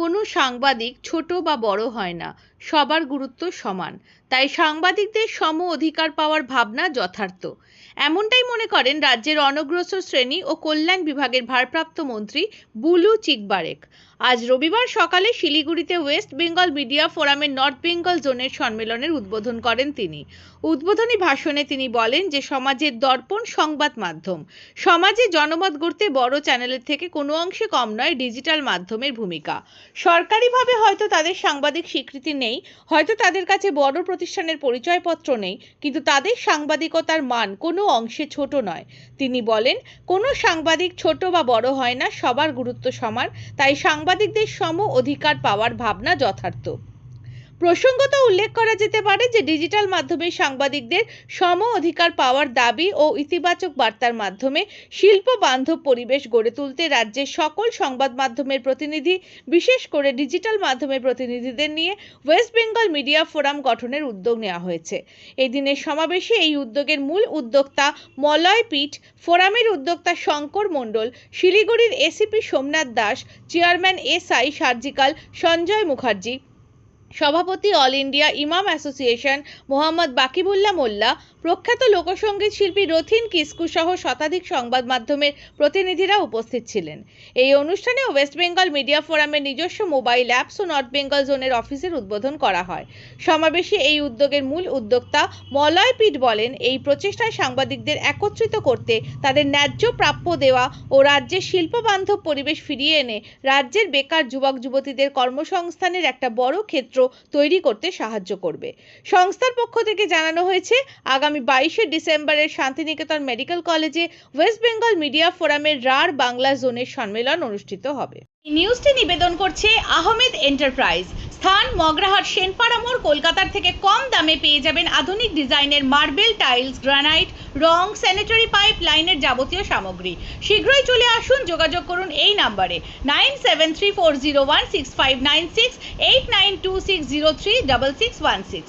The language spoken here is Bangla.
কোনো সাংবাদিক ছোট বা বড় হয় না, সবার গুরুত্ব সমান। তাই সাংবাদিকদের সম অধিকার পাওয়ার ভাবনা যথার্থ। এমনটাই মনে করেন রাজ্যের অনগ্রসর শ্রেণী ও কল্যাণ বিভাগের ভারপ্রাপ্ত মন্ত্রী বুলু চিকবারেক। আজ রবিবার সকালে শিলিগুড়িতে ওয়েস্ট বেঙ্গল মিডিয়া ফোরামের নর্থ বেঙ্গল জোনের সম্মেলনের উদ্বোধন করেন তিনি। উদ্বোধনী ভাষণে তিনি বলেন যে সমাজের দর্পণ সংবাদ মাধ্যম। সমাজে জনমত গড়তে বড় চ্যানেলের থেকে কোনো অংশে কম নয় ডিজিটাল মাধ্যমের ভূমিকা। সরকারিভাবে হয়তো তাদের সাংবাদিক স্বীকৃতি নেই, হয়তো তাদের কাছে বড় প্রতিষ্ঠানের পরিচয়পত্র নেই, কিন্তু তাদের সাংবাদিকতার মান কোনো অংশে ছোট নয়। তিনি বলেন, কোনো সাংবাদিক ছোট বা বড় হয় না, সবার গুরুত্ব সমান। তাই সাংবাদিকদের সম অধিকার পাওয়ার ভাবনা যথার্থ। প্রসঙ্গত উল্লেখ করা যেতে পারে যে ডিজিটাল মাধ্যমে সাংবাদিকদের সম অধিকার পাওয়ার দাবি ও ইতিবাচক বার্তার মাধ্যমে শিল্প বান্ধব পরিবেশ গড়ে তুলতে রাজ্যের সকল সংবাদ মাধ্যমের প্রতিনিধি, বিশেষ করে ডিজিটাল মাধ্যমের প্রতিনিধিদের নিয়ে ওয়েস্ট বেঙ্গল মিডিয়া ফোরাম গঠনের উদ্যোগ নেওয়া হয়েছে। এই দিনের সমাবেশে এই উদ্যোগের মূল উদ্যোক্তা মলয় পীঠ, ফোরামের উদ্যোক্তা শঙ্কর মণ্ডল, শিলিগুড়ির ACP Somnath Das, chairman SI surgical Sanjay Mukherjee, সভাপতি অল ইন্ডিয়া ইমাম অ্যাসোসিয়েশন মোহাম্মদ বাকিবুল্লাহ মোল্লা, প্রখ্যাত লোকসঙ্গীত শিল্পী রথিন কিস্কু সহ শতাধিক সংবাদ মাধ্যমের প্রতিনিধিরা উপস্থিত ছিলেন। এই অনুষ্ঠানে ওয়েস্ট বেঙ্গল মিডিয়া ফোরামের নিজস্ব মোবাইল অ্যাপস ও নর্থ বেঙ্গল জোনের অফিসের উদ্বোধন করা হয়। সমাবেশে এই উদ্যোগের মূল উদ্যোক্তা মলয় পীঠ বলেন, এই প্রচেষ্টায় সাংবাদিকদের একত্রিত করতে, তাদের ন্যায্য প্রাপ্য দেওয়া ও রাজ্যের শিল্পবান্ধব পরিবেশ ফিরিয়ে এনে রাজ্যের বেকার যুবক যুবতীদের কর্মসংস্থানের একটা বড় ক্ষেত্র তৈরি করতে সাহায্য করবে। সংস্থার পক্ষ থেকে জানানো হয়েছে, আগামী 22শে ডিসেম্বরের শান্তিনিকেতন মেডিকেল কলেজে ওয়েস্ট বেঙ্গল মিডিয়া ফোরামের রাঢ় বাংলা জোনের সম্মেলন অনুষ্ঠিত হবে। এই নিউজটি নিবেদন করছে আহমেদ এন্টারপ্রাইজ। স্থান মগরাহাট সেনপাড়া মোড়। কলকাতার থেকে কম দামে পেয়ে যাবেন আধুনিক ডিজাইনের মার্বেল, টাইলস, গ্রানাইট, রং, স্যানিটারি পাইপ লাইনের যাবতীয় সামগ্রী। শীঘ্রই চলে আসুন, যোগাযোগ করুন এই নাম্বারে 9734016596, 8926036616।